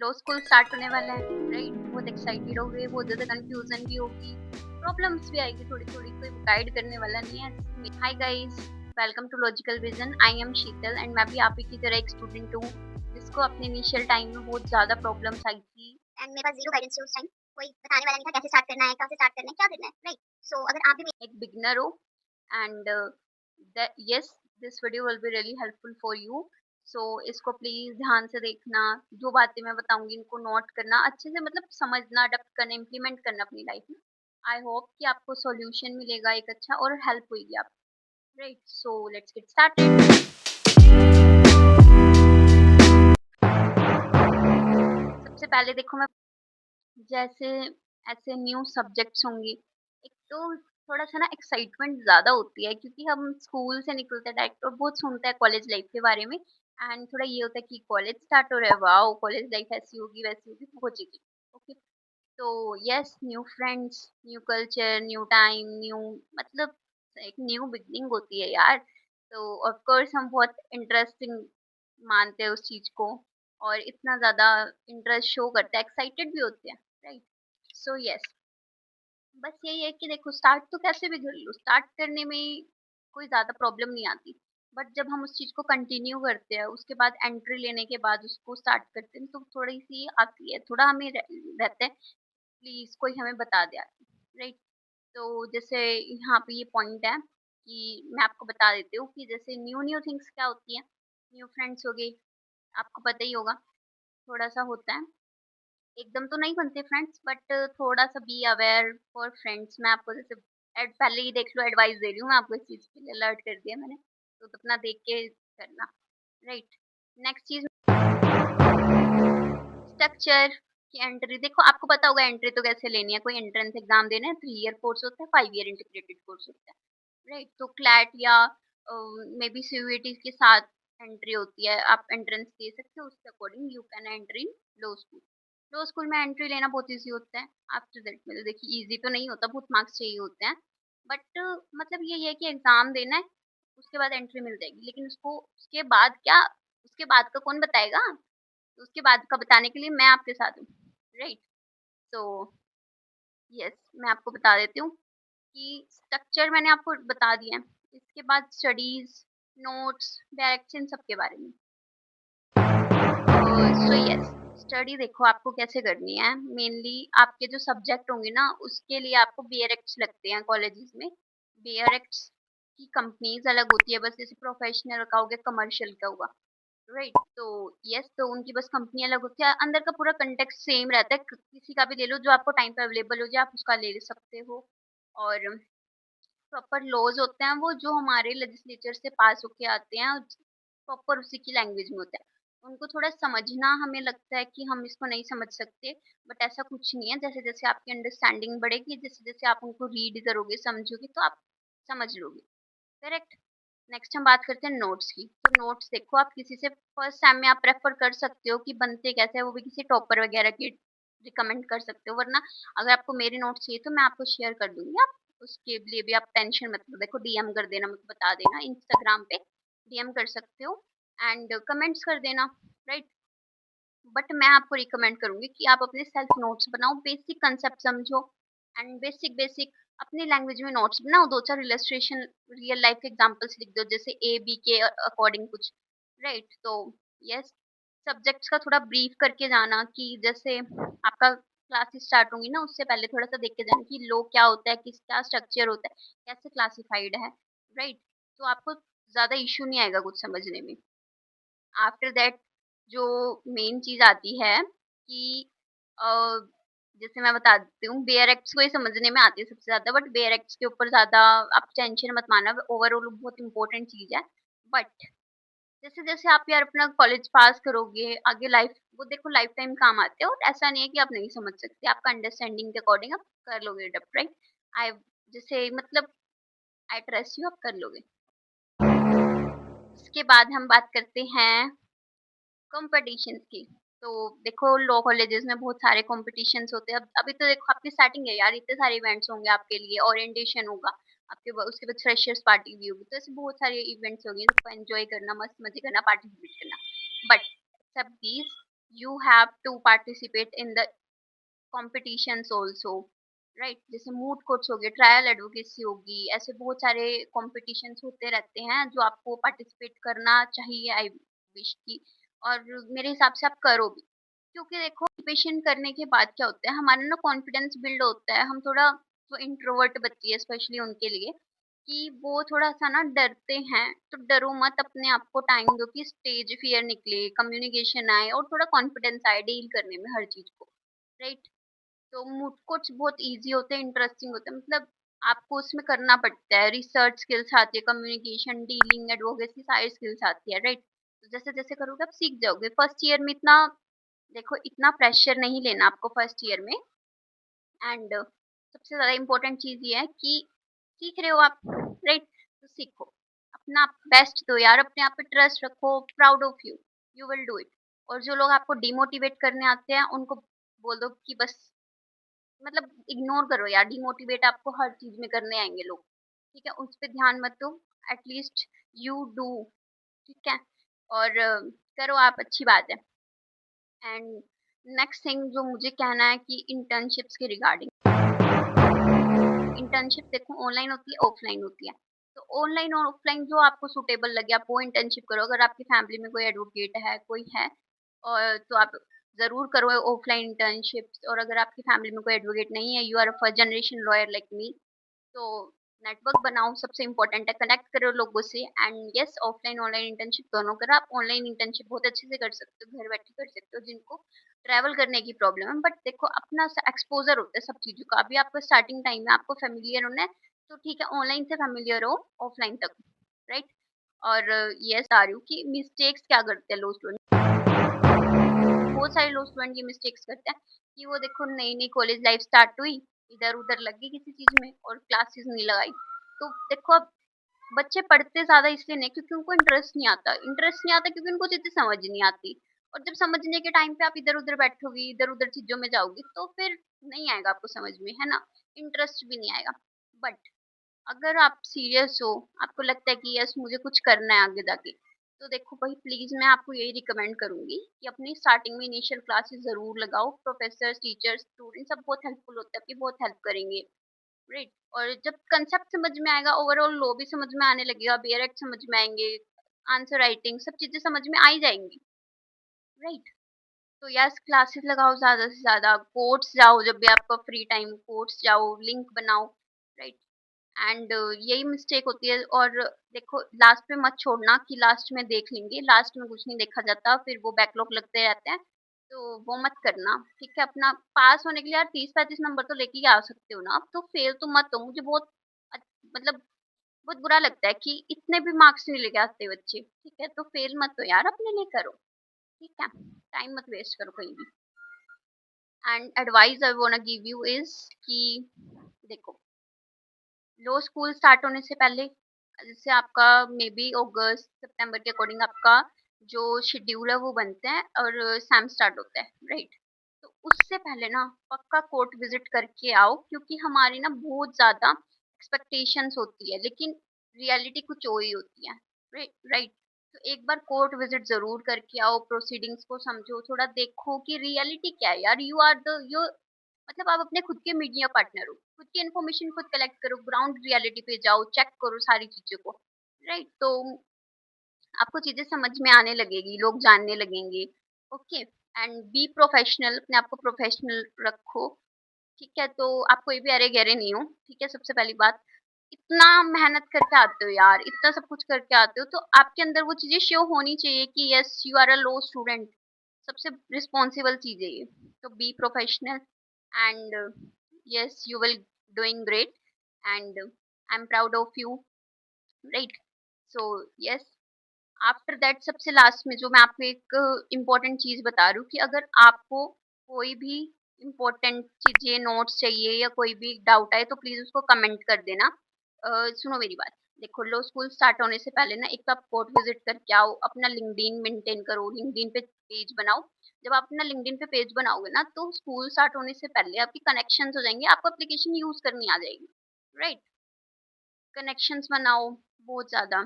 लो school start होने वाला है, राइट? बहुत एक्साइटेड हो गए, बहुत ज़्यादा कंफ्यूजन भी होगी, प्रॉब्लम्स भी आएगी थोड़ी-थोड़ी, कोई गाइड करने वाला नहीं है। Hi guys, welcome to logical vision. I am Sheetal and मैं भी आप ही की तरह एक स्टूडेंट हूँ, जिसको अपने इनिशियल टाइम में बहुत ज़्यादा प्रॉब्लम्स आई थी एंड मेरे पास ज़ीरो गाइडेंस थी उस टाइम। कोई बताने वाला नहीं था कैसे स्टार्ट करना है, कहाँ से स्टार्ट करना है, क्या करना है, राइट? सो अगर आप भी एक बिगिनर हो and yes, this video will be really helpful for you. सो इसको प्लीज ध्यान से देखना, जो बातें मैं बताऊंगी इनको नोट करना, अच्छे से मतलब समझना, अडॉप्ट करना, इम्प्लीमेंट करना अपनी लाइफ में। आई होप कि आपको सॉल्यूशन मिलेगा एक अच्छा और हेल्प होगी आप, right? So let's get started. सबसे पहले देखो, मैं जैसे ऐसे न्यू सब्जेक्ट्स होंगे, एक तो थोड़ा-सा ना एक्साइटमेंट ज़्यादा होती है, क्योंकि हम स्कूल से निकलते हैं डायरेक्ट और बहुत सुनते हैं कॉलेज लाइफ के बारे में एंड थोड़ा ये होता है कि कॉलेज स्टार्ट हो रहा है, वाओ! कॉलेज लाइफ ऐसी होगी, वैसी होगी, बहुत चीज़ें। ओके, तो yes, new friends, new culture, new time, new मतलब एक न्यू बिगिनिंग होती है यार। तो ऑफ कोर्स हम बहुत इंटरेस्टिंग मानते हैं उस चीज़ को और इतना ज़्यादा इंटरेस्ट शो करते हैं, एक्साइटेड भी होते हैं, राइट? सो यस, बस यही है कि देखो, स्टार्ट तो कैसे भी कर लो, स्टार्ट करने में कोई ज़्यादा प्रॉब्लम नहीं आती। बट जब हम उस चीज़ को कंटिन्यू करते हैं, उसके बाद एंट्री लेने के बाद उसको स्टार्ट करते हैं, तो थोड़ी-सी आती है, थोड़ा हमें रहता है, प्लीज़ कोई हमें बता दे आके, राइट? तो जैसे यहाँ पे ये पॉइंट है कि मैं आपको बता देती हूँ कि जैसे न्यू-न्यू थिंग्स क्या होती हैं, न्यू फ्रेंड्स हो गए, आपको पता ही होगा, थोड़ा-सा होता है। एकदम तो नहीं बनते फ्रेंड्स, बट थोड़ा-सा बी अवेयर फॉर फ्रेंड्स। मैं आपको जैसे पहले ही देख लो, एडवाइस दे रही हूँ मैं आपको, इस चीज़ के लिए अलर्ट कर दिया मैंने, तो अपना देख के करना, राइट? नेक्स्ट चीज़, स्ट्रक्चर की एंट्री देखो, आपको पता होगा एंट्री तो कैसे लेनी है। कोई एंट्रेंस एग्ज़ाम देना है, 3 ईयर कोर्स होता है, 5 ईयर इंटीग्रेटेड कोर्स होता है, राइट? तो क्लैट या मे बी सीयूईटी के साथ एंट्री होती है, आप एंट्रेंस दे सकते हो, उसके according you can enter in low school. Low school में एंट्री लेना बहुत ईज़ी होता है। आफ्टर दैट मतलब देखिए, ईज़ी तो नहीं होता, बहुत मार्क्स चाहिए होते हैं, बट मतलब यही है कि एग्ज़ाम देना है, उसके बाद एंट्री मिल जाएगी। लेकिन उसको उसके बाद क्या, उसके बाद का कौन बताएगा? तो उसके बाद का बताने के लिए मैं आपके साथ हूँ, राइट? तो यस, मैं आपको बता देती हूँ कि स्ट्रक्चर मैंने आपको बता दिया है। इसके बाद स्टडीज़, नोट्स, डायरेक्शन सबके बारे में। सो यस, स्टडी देखो आपको कैसे करनी है। मेनली आपके जो सब्जेक्ट होंगे ना, उसके लिए आपको बीआरएक्स लगते हैं कॉलेजेस में। बीआरएक्स की कंपनीज़ अलग होती है, बस जैसे प्रोफेशनल का हो गया, कमर्शियल का हुआ, राइट? तो यस, तो उनकी बस कंपनी अलग होती है, अंदर का पूरा कंटेक्स्ट सेम रहता है। किसी का भी ले लो, जो आपको टाइम पे अवेलेबल हो जाए, आप उसका ले सकते हो। और प्रॉपर लॉज होते हैं वो, जो हमारे लेजिस्लेचर से पास होके आते हैं, प्रॉपर उसी की लैंग्वेज में होता है। उनको थोड़ा समझना, हमें लगता है कि हम इसको नहीं समझ सकते, बट ऐसा कुछ नहीं है। जैसे जैसे आपकी अंडरस्टैंडिंग बढ़ेगी, जैसे जैसे आप उनको रीड करोगे, समझोगे, तो आप समझ लोगे, करेक्ट? नेक्स्ट हम बात करते हैं नोट्स की। तो नोट्स देखो, आप किसी से फर्स्ट टाइम में आप प्रेफर कर सकते हो कि बनते कैसे हैं, वो भी किसी टॉपर वगैरह के रिकमेंड कर सकते हो। वरना अगर आपको मेरे नोट्स चाहिए तो मैं आपको शेयर कर दूँगी, आप उसके लिए भी आप टेंशन मत लो। देखो, डीएम कर देना, मुझे बता देना, इंस्टाग्राम पे डीएम कर सकते हो एंड कमेंट्स कर देना, राइट? बट मैं आपको रिकमेंड करूँगी कि आप अपने सेल्फ नोट्स बनाओ, बेसिक कांसेप्ट समझो एंड बेसिक बेसिक अपनी लैंग्वेज में नोट्स बनाओ। 2-4 इलस्ट्रेशन, रियल लाइफ एग्जांपल्स लिख दो, जैसे ए, बी के अकॉर्डिंग कुछ, राइट? तो यस, सब्जेक्ट्स का थोड़ा ब्रीफ करके जाना कि जैसे आपका क्लासेस स्टार्ट होंगी ना, उससे पहले थोड़ा-सा देख के जाना कि लो क्या होता है, किस क्या स्ट्रक्चर होता है, कैसे क्लासिफाइड है, राइट? तो आपको ज़्यादा इश्यू नहीं आएगा कुछ समझने में। आफ्टर दैट जो मेन चीज़ आती है कि अ, जैसे मैं बता देती हूँ, बेयर एक्ट्स को ही समझने में आती है सबसे ज़्यादा, बट बेयर एक्ट्स के ऊपर ज़्यादा आप टेंशन मत मानना, ओवरऑल बहुत इंपॉर्टेंट चीज़ है। बट जैसे-जैसे आप यार अपना कॉलेज पास करोगे, आगे लाइफ, वो देखो लाइफ टाइम काम आते हैं और ऐसा नहीं है कि आप नहीं समझ सकते, आपका अंडरस्टैंडिंग के अकॉर्डिंग आप कर लोगे अडॉप्ट, राइट? आई जैसे मतलब आई ट्रस्ट यू, आप कर लोगे। उसके बाद हम बात करते हैं कॉम्पिटिशन्स की। तो देखो, लॉ कॉलेजेस में बहुत सारे कॉम्पिटिशन्स होते हैं। अब अभी तो देखो आपकी स्टार्टिंग है यार, इतने सारे इवेंट्स होंगे आपके लिए, ओरिएंटेशन होगा, आपके उसके बाद फ्रेशर्स पार्टी भी होगी, तो ऐसे बहुत सारे इवेंट्स होंगे, सबको एंजॉय करना, मस्त मजे करना, पार्टिसिपेट करना। But except these, you have to participate in the competitions also, right? जैसे मूड कोर्ट्स हो गए, ट्रायल एडवोकेसी होगी, ऐसे बहुत सारे कॉम्पिटिशन्स होते रहते हैं जो आपको पार्टिसिपेट करना चाहिए, आई विश की। और मेरे हिसाब से आप करो भी, क्योंकि देखो पार्टिसिपेशन करने के बाद क्या होता है, हमारा ना कॉन्फिडेंस बिल्ड होता है। हम थोड़ा, जो इंट्रोवर्ट बच्ची है स्पेशली उनके लिए, कि वो थोड़ा-सा ना डरते हैं, तो डरो मत, अपने आप को टाइम दो कि स्टेज फ़ियर निकले, कम्युनिकेशन आए और थोड़ा कॉन्फिडेंस आए डील करने में हर चीज़ को, राइट? तो मूड कोर्ट्स बहुत ईज़ी होते हैं, इंटरेस्टिंग होते हैं, मतलब आपको उसमें करना पड़ता है, रिसर्च स्किल्स आती है, कम्युनिकेशन, डीलिंग, एडवोकेसी सारी स्किल्स आती है, राइट? तो जैसे-जैसे करोगे आप सीख जाओगे। फर्स्ट ईयर में इतना, देखो इतना प्रेशर नहीं लेना आपको फर्स्ट ईयर में। एंड सबसे ज़्यादा इम्पोर्टेंट चीज़ ये है कि सीख रहे हो आप, राइट? तो सीखो, अपना बेस्ट दो यार, अपने आप पे ट्रस्ट रखो, proud of you, you will do it. और जो लोग आपको डिमोटिवेट करने आते हैं उनको बोल दो कि बस, मतलब इग्नोर करो यार, डिमोटिवेट आपको हर चीज़ में करने आएँगे लोग, ठीक है? उस पे ध्यान मत दो, एटलीस्ट यू डू, ठीक है? और करो आप, अच्छी बात है। एंड नेक्स्ट थिंग जो मुझे कहना है कि इंटर्नशिप्स के रिगार्डिंग, इंटर्नशिप देखो ऑनलाइन होती है, ऑफलाइन होती है। तो ऑनलाइन और ऑफलाइन जो आपको सूटेबल लगे आप वो इंटर्नशिप करो। अगर आपकी फैमिली में कोई एडवोकेट है, कोई है, और तो आप ज़रूर करो ऑफलाइन इंटर्नशिप्स। और अगर आपकी फैमिली में कोई एडवोकेट नहीं है, you are a first generation lawyer like me, तो नेटवर्क बनाओ, सबसे इम्पोर्टेंट है, कनेक्ट करो लोगों से। And yes, offline online internship दोनों करो। आप ऑनलाइन इंटर्नशिप बहुत अच्छे से कर सकते हो, घर बैठे कर सकते हो, जिनको ट्रैवल करने की प्रॉब्लम है। बट देखो अपना एक्सपोजर होता है सब चीज़ों का, अभी आपका स्टार्टिंग टाइम है, आपको फेमिलियर होना है, तो ठीक है ऑनलाइन से फेमिलियर हो ऑफलाइन तक, राइट? और यस आ रही हूँ कि मिस्टेक्स क्या करते हैं लोग स्टूडेंट, बहुत सारे लोग स्टूडेंट ये मिस्टेक्स करते हैं कि वो देखो नई-नई कॉलेज लाइफ स्टार्ट हुई, इधर-उधर लग गई किसी चीज़ में और क्लासेस नहीं लगाई। तो देखो अब बच्चे पढ़ते ज़्यादा इसलिए नहीं क्योंकि उनको इंटरेस्ट नहीं आता क्योंकि उनको चीज़ें समझ नहीं आती। और जब समझने के टाइम पे आप इधर-उधर बैठोगी, इधर-उधर चीज़ों में जाओगी तो फिर नहीं आएगा आपको समझ में, है ना? इंटरेस्ट भी नहीं आएगा। बट अगर आप सीरियस हो, आपको लगता है कि यस मुझे कुछ करना है आगे जाके, तो देखो भाई प्लीज़ मैं आपको यही रिकमेंड करूँगी कि अपनी स्टार्टिंग में इनिशियल क्लासेस ज़रूर लगाओ। प्रोफेसर्स, टीचर्स, स्टूडेंट्स सब बहुत हेल्पफुल होते हैं, आपकी बहुत हेल्प करेंगे, राइट? और जब कांसेप्ट समझ में आएगा, ओवरऑल लॉ भी समझ में आने लगेगा, बेयर एक्ट समझ में आएँगे, आंसर राइटिंग सब चीज़ें समझ में आ ही जाएँगी, राइट? तो यस क्लासेस लगाओ ज़्यादा से ज़्यादा, कोर्ट्स जाओ जब भी आपका फ्री टाइम, कोर्ट्स जाओ, लिंक बनाओ, राइट? एंड यही मिस्टेक होती है। और देखो लास्ट में मत छोड़ना कि लास्ट में देख लेंगे, लास्ट में कुछ नहीं देखा जाता, फिर वो बैकलॉग लगते रहते हैं, तो वो मत करना, ठीक है? अपना पास होने के लिए यार 30-35 नंबर तो लेके ही आ सकते हो ना, अब तो फेल तो मत हो। मुझे बहुत मतलब बहुत बुरा लगता है कि इतने भी मार्क्स नहीं लेके आते बच्चे, ठीक है? तो फेल मत हो यार, अपने लिए करो, ठीक है? टाइम मत वेस्ट करो कहीं भी। And advice I वांना give you is कि देखो लो स्कूल स्टार्ट होने से पहले, जैसे आपका मे बी अगस्त सितंबर के अकॉर्डिंग आपका जो शेड्यूल है वो बनता है और सैम स्टार्ट होता है, राइट? तो उससे पहले ना पक्का कोर्ट विजिट करके आओ, क्योंकि हमारी ना बहुत ज़्यादा एक्सपेक्टेशंस होती है लेकिन रियलिटी कुछ और ही होती है, राइट? तो एक बार कोर्ट विजिट ज़रूर करके आओ, प्रोसीडिंग्स को समझो, थोड़ा देखो कि रियलिटी क्या है यार। यू आर द यू मतलब आप अपने खुद के मीडिया पार्टनर हो, खुद की इन्फॉर्मेशन खुद कलेक्ट करो, ग्राउंड रियलिटी पे जाओ, चेक करो सारी चीज़ों को, राइट? तो आपको चीज़ें समझ में आने लगेगी, लोग जानने लगेंगे, ओके? एंड बी प्रोफेशनल, अपने आप को प्रोफेशनल रखो, ठीक है? तो आप कोई भी अरे-गहरे नहीं हो, ठीक है? सबसे पहली बात, इतना मेहनत करके आते हो यार, इतना सब कुछ करके आते हो, तो आपके अंदर वो चीज़ें शो होनी चाहिए कि yes you are a law student. सबसे रिस्पॉन्सिबल चीज़ है ये। तो be professional and yes you will doing great and I am proud of you, right? So yes, after that सबसे लास्ट में जो मैं आपको एक इम्पोर्टेंट चीज़ बता रही हूँ कि अगर आपको कोई भी इम्पोर्टेंट चीज़ें, नोट्स चाहिए या कोई भी डाउट आए तो प्लीज़ उसको कमेंट कर देना। सुनो मेरी बात, देखो लो स्कूल स्टार्ट होने से पहले ना एक तो आप कोर्ट विज़िट करके आओ, अपना लिंक्डइन मेंटेन करो, लिंक्डइन पे पेज बनाओ। जब आप अपना लिंक्डइन पे पेज बनाओगे ना तो स्कूल स्टार्ट होने से पहले आपके कनेक्शंस हो जाएँगे, आपको एप्लीकेशन यूज़ करनी आ जाएगी, राइट? कनेक्शंस बनाओ बहुत ज़्यादा।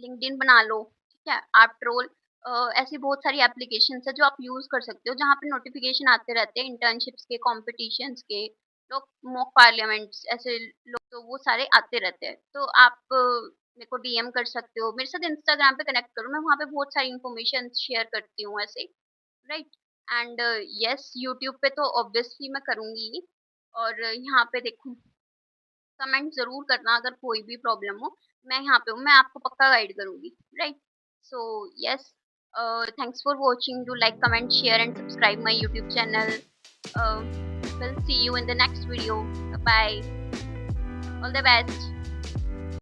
लिंक्डइन बना लो, ठीक है? आफ्टर ऑल ऐसी बहुत सारी एप्लीकेशंस है जो आप यूज़ कर सकते हो जहाँ पे नोटिफ़िकेशन आते रहते हैं इंटर्नशिप्स के, कॉम्पिटिशन्स के, लोग मॉक पार्लियामेंट्स ऐसे लोग तो वो सारे आते रहते हैं। तो आप मेरे को डीएम कर सकते हो, मेरे साथ इंस्टाग्राम पे कनेक्ट करो, मैं वहाँ पे बहुत सारी इन्फॉर्मेशन शेयर करती हूँ ऐसे, राइट? एंड येस यूट्यूब पे तो ऑब्वियसली मैं करूँगी ही और यहाँ पे देखो कमेंट ज़रूर करना अगर कोई भी प्रॉब्लम हो, मैं यहाँ पे हूँ, मैं आपको पक्का गाइड करूँगी, right? So yes, thanks for watching. Do like, comment, share, and subscribe my YouTube channel. Uh, we'll see you in the next video. Bye bye. All the best.